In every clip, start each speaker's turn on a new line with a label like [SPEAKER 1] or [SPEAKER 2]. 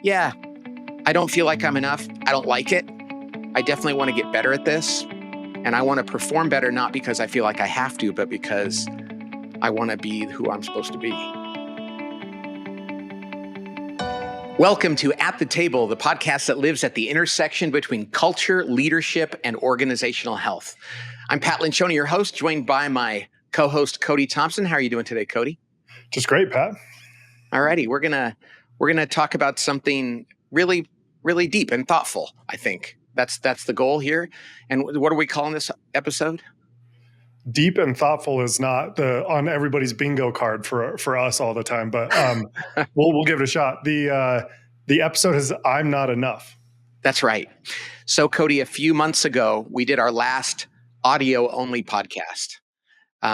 [SPEAKER 1] yeah, I don't feel like I'm enough. I don't like it. I definitely want to get better at this. And I want to perform better, not because I feel like I have to, but because I want to be who I'm supposed to be. Welcome to At the Table, the podcast that lives at the intersection between culture, leadership, and organizational health. I'm Pat Lencioni, your host, joined by my co-host, Cody Thompson. How are you doing today, Cody?
[SPEAKER 2] Just great, Pat.
[SPEAKER 1] All righty. We're gonna talk about something really, really deep and thoughtful, I think. That's the goal here. And what are we calling this episode?
[SPEAKER 2] Deep and thoughtful is not on everybody's bingo card for us all the time, but we'll give it a shot. The episode is "I'm Not Enough."
[SPEAKER 1] That's right. So, Cody, a few months ago, we did our last audio-only podcast,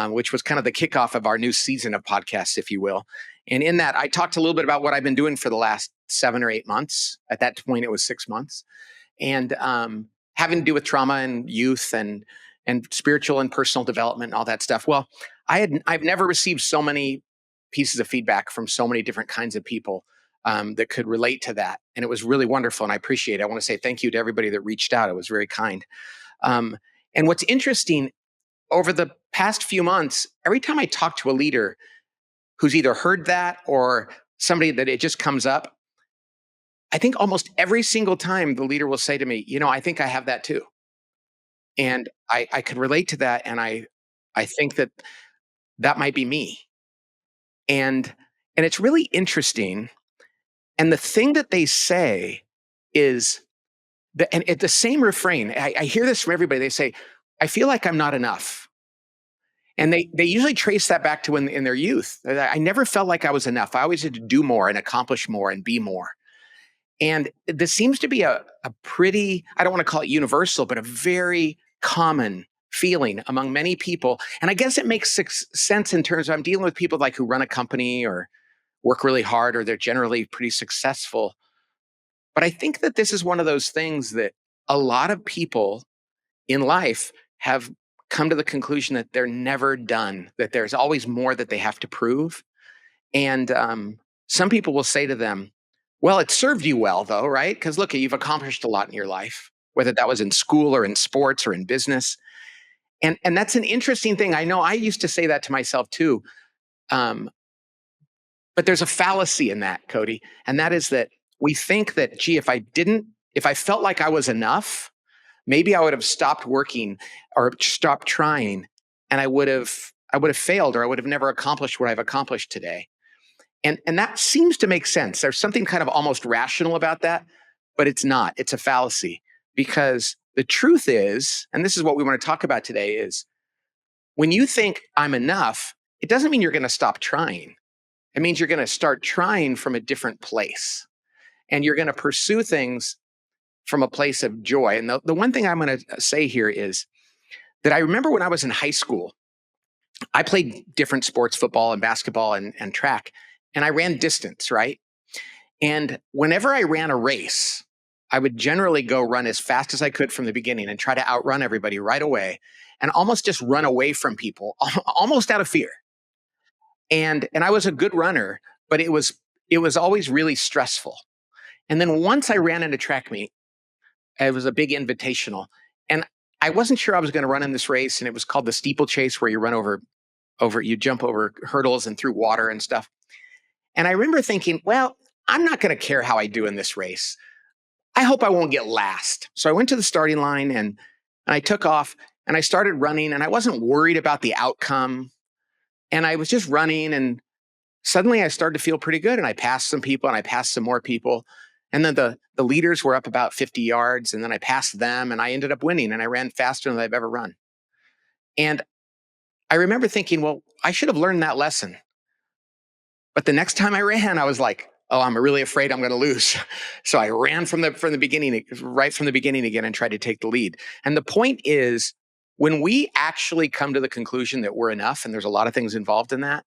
[SPEAKER 1] which was kind of the kickoff of our new season of podcasts, if you will. And in that, I talked a little bit about what I've been doing for the last 7 or 8 months. At that point, it was 6 months, and having to do with trauma and youth and spiritual and personal development and all that stuff. Well, I've never received so many pieces of feedback from so many different kinds of people that could relate to that. And it was really wonderful. And I appreciate it. I want to say thank you to everybody that reached out. It was very kind. And what's interesting, over the past few months, every time I talk to a leader who's either heard that or somebody that it just comes up, I think almost every single time the leader will say to me, I think I have that too. And I could relate to that. And I think that might be me. And it's really interesting. And the thing that they say is and it's the same refrain. I hear this from everybody. They say, I feel like I'm not enough. And they usually trace that back to in their youth. I never felt like I was enough. I always had to do more and accomplish more and be more. And this seems to be a pretty, I don't want to call it universal, but a very common feeling among many people. And I guess it makes sense in terms of I'm dealing with people like who run a company or work really hard, or they're generally pretty successful. But I think that this is one of those things that a lot of people in life have come to the conclusion that they're never done, that there's always more that they have to prove. And some people will say to them, well, it served you well, though, right? Because look, you've accomplished a lot in your life, whether that was in school or in sports or in business. And that's an interesting thing. I know I used to say that to myself, too. But there's a fallacy in that, Cody. And that is that we think that, gee, if I felt like I was enough, maybe I would have stopped working or stopped trying, and I would have failed, or I would have never accomplished what I've accomplished today. And that seems to make sense. There's something kind of almost rational about that, but it's not. It's a fallacy, because the truth is, and this is what we want to talk about today, is when you think I'm enough, it doesn't mean you're going to stop trying. It means you're going to start trying from a different place, and you're going to pursue things from a place of joy. And the one thing I'm going to say here is that I remember when I was in high school, I played different sports, football and basketball and track. And I ran distance, right? And whenever I ran a race, I would generally go run as fast as I could from the beginning and try to outrun everybody right away and almost just run away from people, almost out of fear. And I was a good runner, but it was always really stressful. And then once I ran in a track meet, it was a big invitational. And I wasn't sure I was going to run in this race. And it was called the steeplechase, where you run you jump over hurdles and through water and stuff. And I remember thinking, well, I'm not going to care how I do in this race. I hope I won't get last. So I went to the starting line and I took off and I started running, and I wasn't worried about the outcome. And I was just running, and suddenly I started to feel pretty good. And I passed some people and I passed some more people. And then the leaders were up about 50 yards, and then I passed them and I ended up winning, and I ran faster than I've ever run. And I remember thinking, well, I should have learned that lesson. But the next time I ran, I was like, oh, I'm really afraid I'm going to lose. So I ran from the beginning, right from the beginning again, and tried to take the lead. And the point is, when we actually come to the conclusion that we're enough, and there's a lot of things involved in that,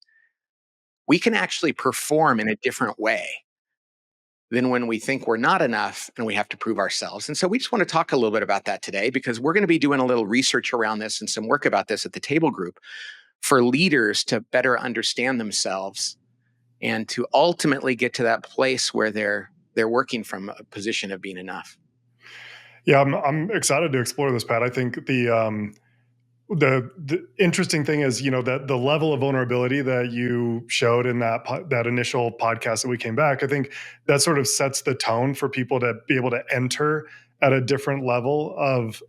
[SPEAKER 1] we can actually perform in a different way than when we think we're not enough and we have to prove ourselves. And so we just want to talk a little bit about that today, because we're going to be doing a little research around this and some work about this at the table group for leaders to better understand themselves and to ultimately get to that place where they're they're working from a position of being enough.
[SPEAKER 2] Yeah, I'm excited to explore this, Pat. I think the interesting thing is, that the level of vulnerability that you showed in that initial podcast that we came back, I think that sort of sets the tone for people to be able to enter at a different level of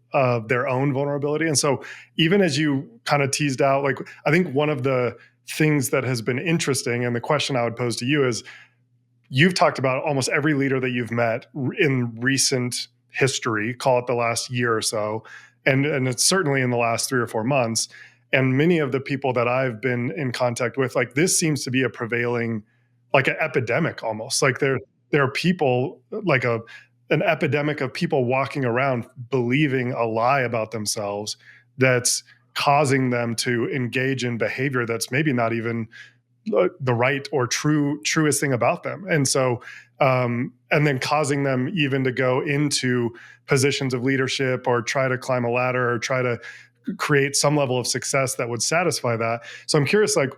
[SPEAKER 2] their own vulnerability. And so even as you kind of teased out, like, I think one of the things that has been interesting, and the question I would pose to you is, you've talked about almost every leader that you've met in recent history, call it the last year or so, and it's certainly in the last 3 or 4 months. And many of the people that I've been in contact with, like, this seems to be a prevailing, like an epidemic almost. Like there are people, like an epidemic of people walking around believing a lie about themselves that's causing them to engage in behavior that's maybe not even the right or truest thing about them. And so, and then causing them even to go into positions of leadership or try to climb a ladder or try to create some level of success that would satisfy that. So I'm curious, like,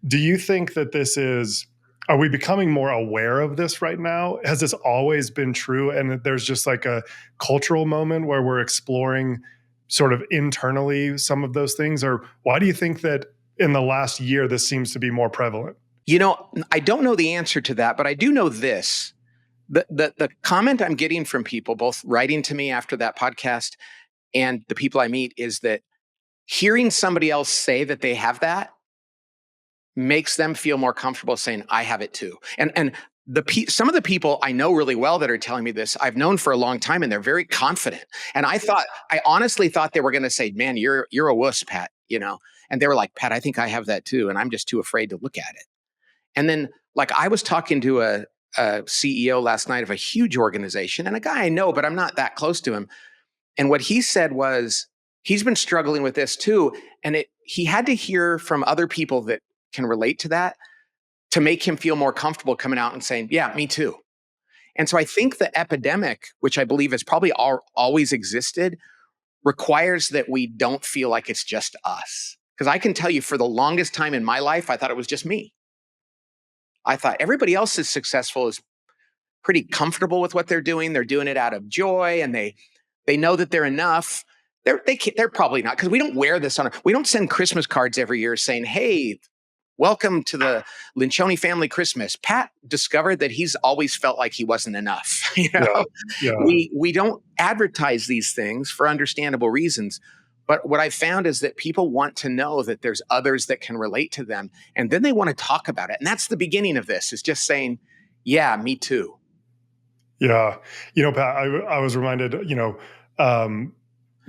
[SPEAKER 2] do you think that are we becoming more aware of this right now? Has this always been true? And there's just like a cultural moment where we're exploring sort of internally some of those things? Or why do you think that in the last year, this seems to be more prevalent?
[SPEAKER 1] I don't know the answer to that, but I do know this. The comment I'm getting from people, both writing to me after that podcast and the people I meet, is that hearing somebody else say that they have that makes them feel more comfortable saying, I have it too. And some of the people I know really well that are telling me this, I've known for a long time, and they're very confident. And I honestly thought they were going to say, man, you're a wuss, Pat, and they were like, Pat, I think I have that too. And I'm just too afraid to look at it. And then, like, I was talking to a CEO last night of a huge organization, and a guy I know, but I'm not that close to him. And what he said was, he's been struggling with this too. And he had to hear from other people that can relate to that to make him feel more comfortable coming out and saying, yeah, me too. And so I think the epidemic, which I believe has probably always existed, requires that we don't feel like it's just us. Because I can tell you, for the longest time in my life, I thought it was just me. I thought everybody else is successful, is pretty comfortable with what they're doing. They're doing it out of joy, and they know that they're enough. They're probably not, because we don't wear this on. We don't send Christmas cards every year saying, hey, welcome to the Lencioni family Christmas. Pat discovered that he's always felt like he wasn't enough.
[SPEAKER 2] Yeah.
[SPEAKER 1] We don't advertise these things for understandable reasons. But what I found is that people want to know that there's others that can relate to them. And then they want to talk about it. And that's the beginning of this, is just saying, yeah, me too.
[SPEAKER 2] Yeah. Pat, I was reminded,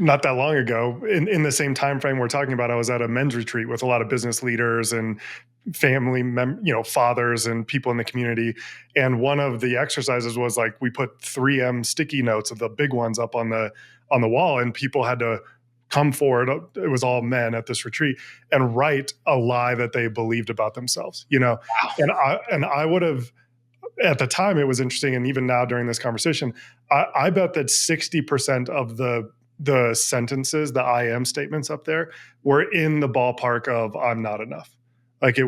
[SPEAKER 2] not that long ago, in the same time frame we're talking about, I was at a men's retreat with a lot of business leaders and family, fathers and people in the community. And one of the exercises was, like, we put 3M sticky notes, of the big ones, up on the wall, and people had to come forward. It was all men at this retreat, and write a lie that they believed about themselves.
[SPEAKER 1] Wow.
[SPEAKER 2] And I would have, at the time, it was interesting, and even now during this conversation, I bet that 60% of the sentences, the I am statements up there, were in the ballpark of I'm not enough. Like, it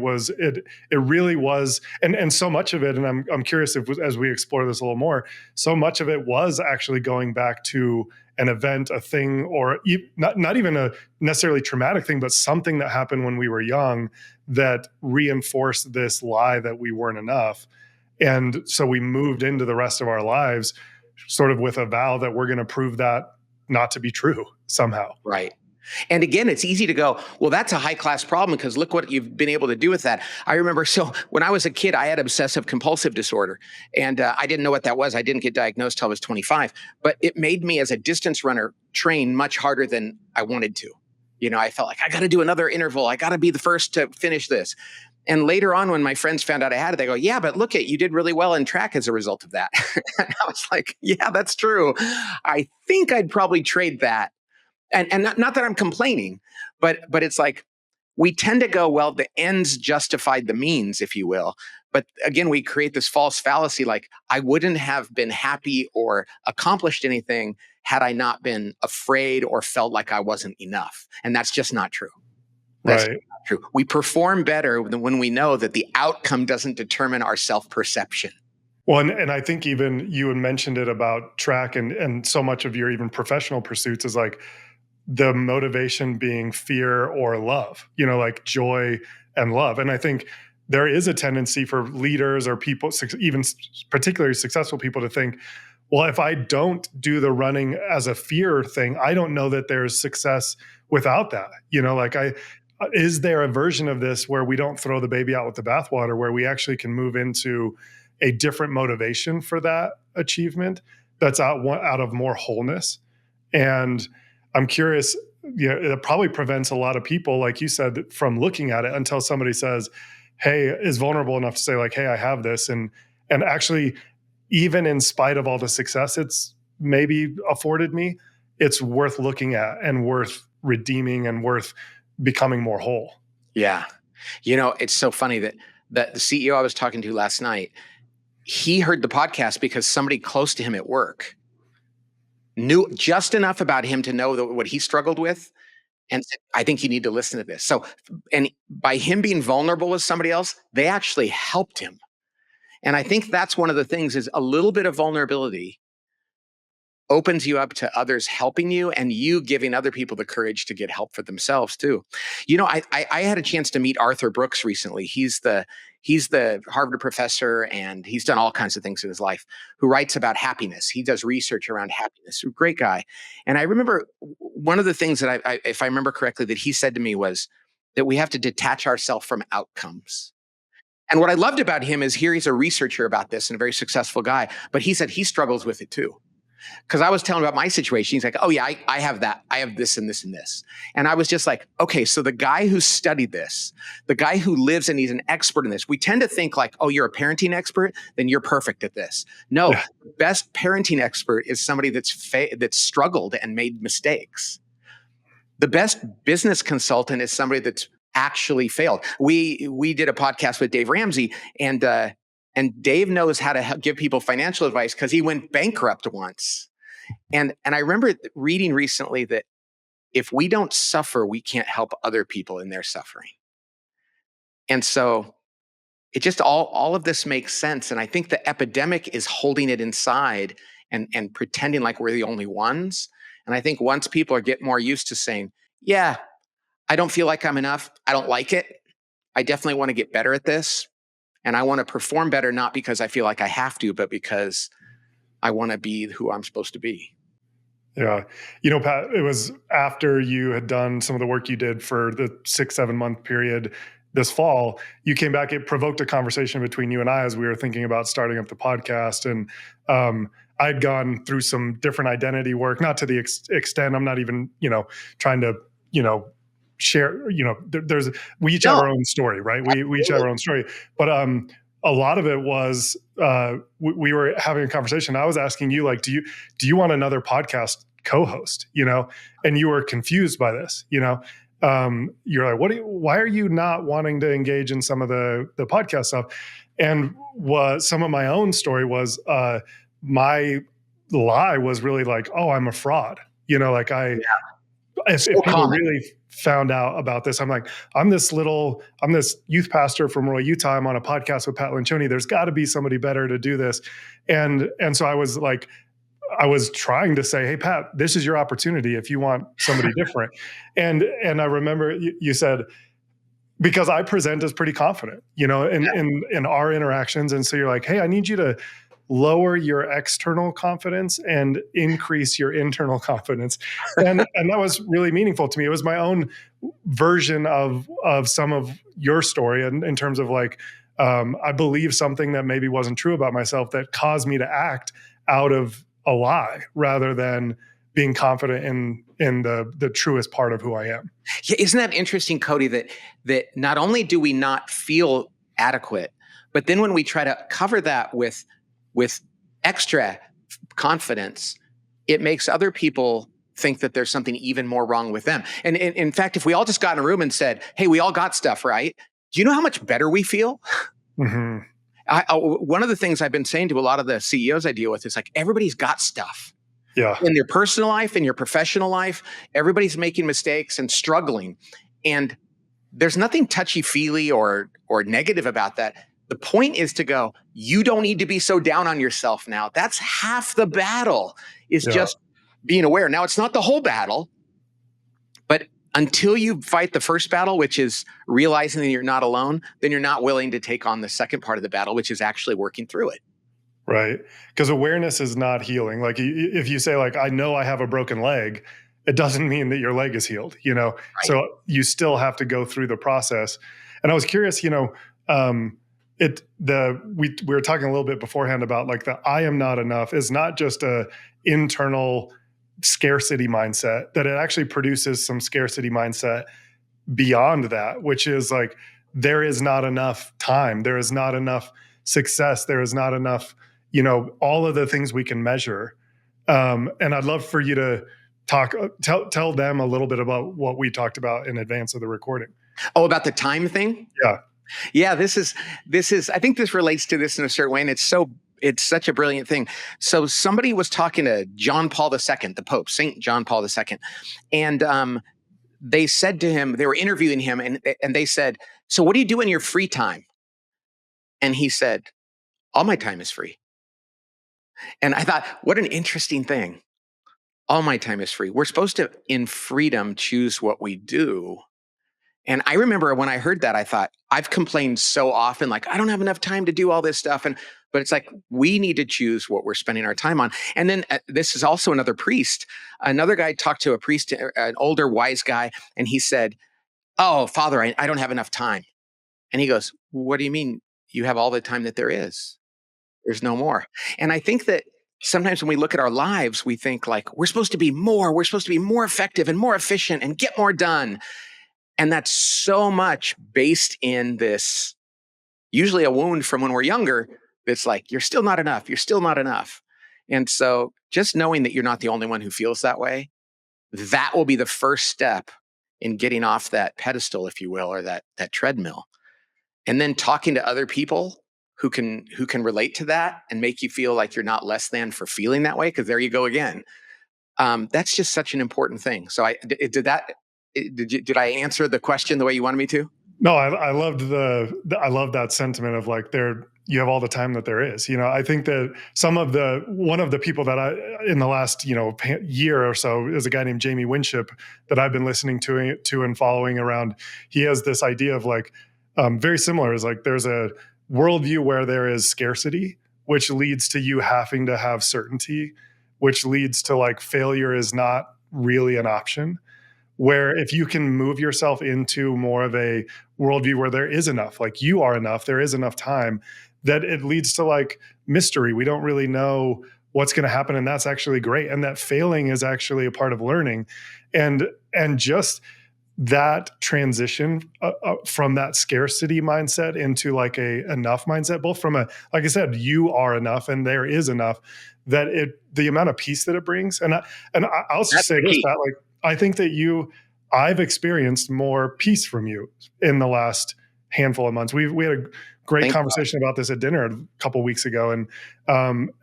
[SPEAKER 2] really was. And so much of it, and I'm curious if, as we explore this a little more, so much of it was actually going back to an event, a thing, or not even a necessarily traumatic thing, but something that happened when we were young that reinforced this lie that we weren't enough. And so we moved into the rest of our lives sort of with a vow that we're going to prove that not to be true somehow.
[SPEAKER 1] Right. And again, it's easy to go, well, that's a high class problem, because look what you've been able to do with that. I remember, so when I was a kid, I had obsessive compulsive disorder, and I didn't know what that was. I didn't get diagnosed till I was 25, but it made me, as a distance runner, train much harder than I wanted to. I felt like I got to do another interval. I got to be the first to finish this. And later on, when my friends found out I had it, they go, yeah, but look, you did really well in track as a result of that. And I was like, yeah, that's true. I think I'd probably trade that. And not that I'm complaining, but it's like, we tend to go, well, the ends justified the means, if you will. But again, we create this false fallacy, like, I wouldn't have been happy or accomplished anything had I not been afraid or felt like I wasn't enough. And that's just not true. That's
[SPEAKER 2] right.
[SPEAKER 1] not true. We perform better when we know that the outcome doesn't determine our self-perception.
[SPEAKER 2] Well, and I think even you had mentioned it about track and so much of your even professional pursuits is like the motivation being fear or love, like joy and love. And I think there is a tendency for leaders or people, even particularly successful people, to think, well, if I don't do the running as a fear thing, I don't know that there's success without that. Is there a version of this where we don't throw the baby out with the bathwater, where we actually can move into a different motivation for that achievement that's out of more wholeness? And I'm curious, it probably prevents a lot of people, like you said, from looking at it until somebody says, hey, is vulnerable enough to say like, hey, I have this. And actually, even in spite of all the success it's maybe afforded me, it's worth looking at and worth redeeming and worth becoming more whole.
[SPEAKER 1] Yeah. It's so funny that the CEO I was talking to last night, he heard the podcast because somebody close to him at work knew just enough about him to know what he struggled with, and said, I think you need to listen to this. So, and by him being vulnerable with somebody else, they actually helped him. And I think that's one of the things, is a little bit of vulnerability opens you up to others helping you, and you giving other people the courage to get help for themselves too. I had a chance to meet Arthur Brooks recently. He's the Harvard professor, and he's done all kinds of things in his life, who writes about happiness. He does research around happiness. Great guy. And I remember one of the things that if I remember correctly, that he said to me was that we have to detach ourselves from outcomes. And what I loved about him is, here he's a researcher about this and a very successful guy, but he said he struggles with it too. Because I was telling him about my situation. He's like, oh yeah, I have that. I have this and this and this. And I was just like, okay, so the guy who studied this, the guy who lives and he's an expert in this, we tend to think like, oh, you're a parenting expert, then you're perfect at this. No, yeah. The best parenting expert is somebody that's struggled and made mistakes. The best business consultant is somebody that's actually failed. We did a podcast with Dave Ramsey, and Dave knows how to give people financial advice because he went bankrupt once. And I remember reading recently that if we don't suffer, we can't help other people in their suffering. And so it just all of this makes sense. And I think the epidemic is holding it inside and pretending like we're the only ones. And I think once people get more used to saying, yeah, I don't feel like I'm enough, I don't like it, I definitely want to get better at this, and I want to perform better, not because I feel like I have to, but because I want to be who I'm supposed to be.
[SPEAKER 2] Yeah. Pat, it was after you had done some of the work you did for the 6-7 month period this fall, you came back, it provoked a conversation between you and I as we were thinking about starting up the podcast. And I'd gone through some different identity work, not to the extent, I'm not even, trying to, share, we each have our own story, right? We each have our own story. But a lot of it was, we were having a conversation. I was asking you, like, do you want another podcast co-host, and you were confused by this, you're like, why are you not wanting to engage in some of the podcast stuff? And what some of my own story was, my lie was really like, oh, I'm a fraud. If people really found out about this, I'm like, I'm this youth pastor from Roy, Utah. I'm on a podcast with Pat Lencioni. There's got to be somebody better to do this. And so I was like, I was trying to say, hey, Pat, this is your opportunity if you want somebody different. And I remember you said, because I present as pretty confident, in our interactions. And so you're like, hey, I need you to lower your external confidence and increase your internal confidence. And that was really meaningful to me. It was my own version of some of your story in terms of like, I believe something that maybe wasn't true about myself that caused me to act out of a lie rather than being confident in the truest part of who I am.
[SPEAKER 1] Yeah, isn't that interesting, Cody, that not only do we not feel adequate, but then when we try to cover that with extra confidence, it makes other people think that there's something even more wrong with them. And in fact, if we all just got in a room and said, hey, we all got stuff, right? Do you know how much better we feel? Mm-hmm. One of the things I've been saying to a lot of the CEOs I deal with is like, everybody's got stuff.
[SPEAKER 2] Yeah.
[SPEAKER 1] In their personal life, in your professional life, everybody's making mistakes and struggling. And there's nothing touchy-feely or negative about that. The point is to go, you don't need to be so down on yourself now. That's half the battle, is
[SPEAKER 2] Yeah.
[SPEAKER 1] just being aware. Now, it's not the whole battle, but until you fight the first battle, which is realizing that you're not alone, then you're not willing to take on the second part of the battle, which is actually working through it.
[SPEAKER 2] Right. Because awareness is not healing. Like if you say like, I know I have a broken leg, it doesn't mean that your leg is healed, you know?
[SPEAKER 1] Right.
[SPEAKER 2] So you still have to go through the process. And I was curious, we were talking a little bit beforehand about like the I am not enough is not just a internal scarcity mindset, that it actually produces some scarcity mindset beyond that, which is like, there is not enough time, there is not enough success, there is not enough, all of the things we can measure. And I'd love for you to tell them a little bit about what we talked about in advance of the recording.
[SPEAKER 1] Oh, about the time thing?
[SPEAKER 2] Yeah.
[SPEAKER 1] Yeah, this is, I think this relates to this in a certain way. And it's such a brilliant thing. So somebody was talking to John Paul II, the Pope, St. John Paul II. And they said to him, they were interviewing him, and they said, so what do you do in your free time? And he said, all my time is free. And I thought, what an interesting thing. All my time is free. We're supposed to, in freedom, choose what we do. And I remember when I heard that, I thought, I've complained so often, like, I don't have enough time to do all this stuff. But it's like, we need to choose what we're spending our time on. And then this is also another priest. Another guy talked to a priest, an older, wise guy, and he said, oh, Father, I don't have enough time. And he goes, what do you mean? You have all the time that there is. There's no more. And I think that sometimes when we look at our lives, we think like, we're supposed to be more effective and more efficient and get more done. And that's so much based in this, usually a wound from when we're younger. It's like, you're still not enough. You're still not enough. And so just knowing that you're not the only one who feels that way, that will be the first step in getting off that pedestal, if you will, or that treadmill. And then talking to other people who can relate to that and make you feel like you're not less than for feeling that way. Because there you go again. That's just such an important thing. So did I answer the question the way you wanted me to?
[SPEAKER 2] No, I loved I love that sentiment of like, you have all the time that there is. I think that one of the people that in the last, year or so is a guy named Jamie Winship that I've been listening to and following around. He has this idea of like, very similar, is like, there's a worldview where there is scarcity, which leads to you having to have certainty, which leads to like failure is not really an option. Where if you can move yourself into more of a worldview where there is enough, like you are enough, there is enough time, that it leads to like mystery. We don't really know what's going to happen, and that's actually great. And that failing is actually a part of learning, and just that transition from that scarcity mindset into like a enough mindset, both from like I said, you are enough and there is enough, that the amount of peace that it brings. And I'll just say this, that like, I think that I've experienced more peace from you in the last handful of months. We had a great conversation about this at dinner a couple of weeks ago, and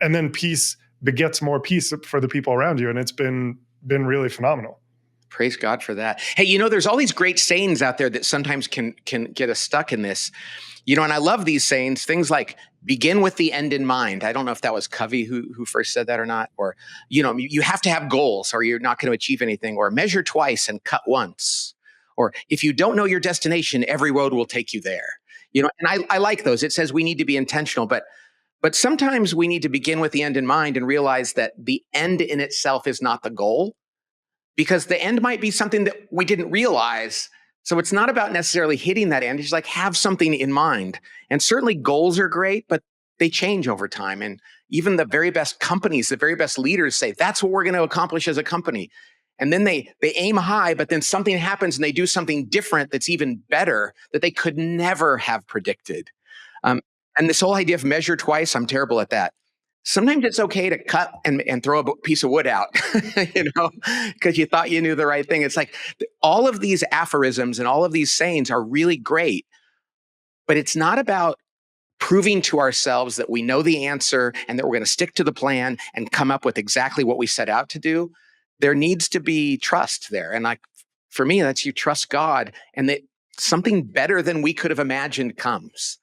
[SPEAKER 2] then peace begets more peace for the people around you, and it's been really phenomenal.
[SPEAKER 1] Praise God for that. Hey, there's all these great sayings out there that sometimes can get us stuck in this. And I love these sayings, things like begin with the end in mind. I don't know if that was Covey who first said that or not. Or, you have to have goals or you're not going to achieve anything. Or measure twice and cut once. Or if you don't know your destination, every road will take you there. And I like those. It says we need to be intentional, but sometimes we need to begin with the end in mind and realize that the end in itself is not the goal, because the end might be something that we didn't realize. So it's not about necessarily hitting that end. It's like have something in mind. And certainly goals are great, but they change over time. And even the very best companies, the very best leaders say, that's what we're going to accomplish as a company. And then they aim high, but then something happens and they do something different that's even better that they could never have predicted. And this whole idea of measure twice, I'm terrible at that. Sometimes it's okay to cut and throw a piece of wood out, because you thought you knew the right thing. It's like all of these aphorisms and all of these sayings are really great, but it's not about proving to ourselves that we know the answer and that we're going to stick to the plan and come up with exactly what we set out to do. There needs to be trust there. And like, for me, that's you trust God and that something better than we could have imagined comes.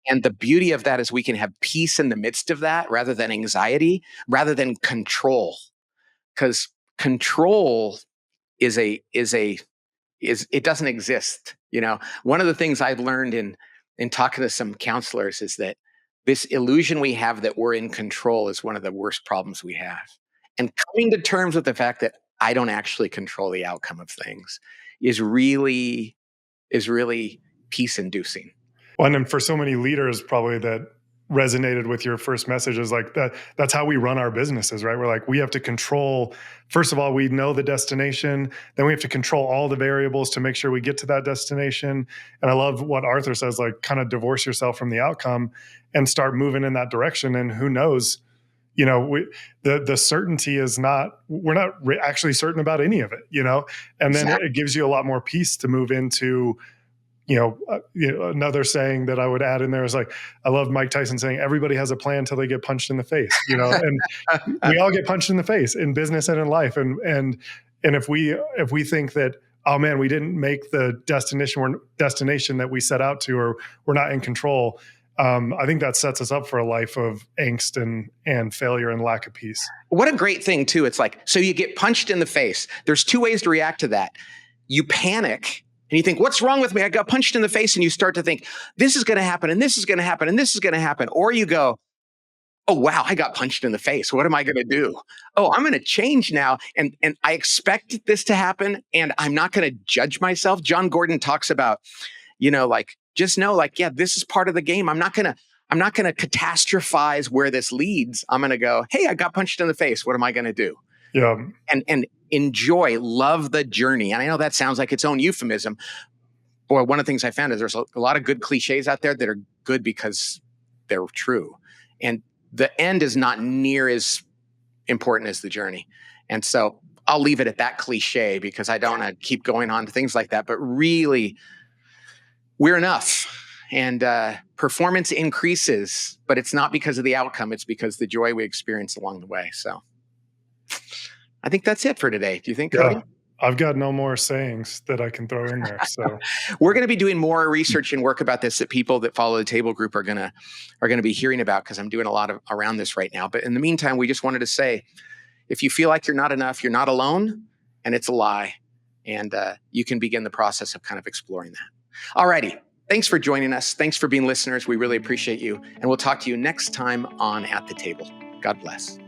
[SPEAKER 1] And the beauty of that is we can have peace in the midst of that rather than anxiety, rather than control. Because control it doesn't exist. One of the things I've learned in talking to some counselors is that this illusion we have that we're in control is one of the worst problems we have. And coming to terms with the fact that I don't actually control the outcome of things is really peace inducing.
[SPEAKER 2] Well, and then for so many leaders probably that resonated with your first message is like that's how we run our businesses, right? We're like, we have to control, first of all, we know the destination, then we have to control all the variables to make sure we get to that destination. And I love what Arthur says, like kind of divorce yourself from the outcome and start moving in that direction. And who knows, the certainty is we're not actually certain about any of it, and then it gives you a lot more peace to move into. Another saying that I would add in there is like, I love Mike Tyson saying, everybody has a plan till they get punched in the face, and we all get punched in the face in business and in life. And if we think that, oh man, we didn't make the destination that we set out to, or we're not in control, I think that sets us up for a life of angst and failure and lack of peace.
[SPEAKER 1] What a great thing too. It's like, so you get punched in the face. There's two ways to react to that. You panic and you think, what's wrong with me? I got punched in the face. And you start to think, this is going to happen, and this is going to happen, and this is going to happen. Or you go, oh, wow, I got punched in the face. What am I going to do? Oh, I'm going to change now. And I expect this to happen, and I'm not going to judge myself. John Gordon talks about, just know, yeah, this is part of the game. I'm not going to catastrophize where this leads. I'm going to go, hey, I got punched in the face. What am I going to do?
[SPEAKER 2] Yeah.
[SPEAKER 1] And enjoy, love the journey. And I know that sounds like its own euphemism. Boy, one of the things I found is there's a lot of good cliches out there that are good because they're true. And the end is not near as important as the journey. And so I'll leave it at that cliche because I don't want to keep going on to things like that. But really, we're enough. And performance increases, but it's not because of the outcome. It's because the joy we experience along the way. So I think that's it for today. Do you think, Cody?
[SPEAKER 2] Yeah, I've got no more sayings that I can throw in there. So
[SPEAKER 1] we're going to be doing more research and work about this that people that follow the table group are going to be hearing about, because I'm doing a lot around this right now. But in the meantime, we just wanted to say, if you feel like you're not enough, you're not alone, and it's a lie. And you can begin the process of kind of exploring that. All righty. Thanks for joining us. Thanks for being listeners. We really appreciate you. And we'll talk to you next time on At the Table. God bless.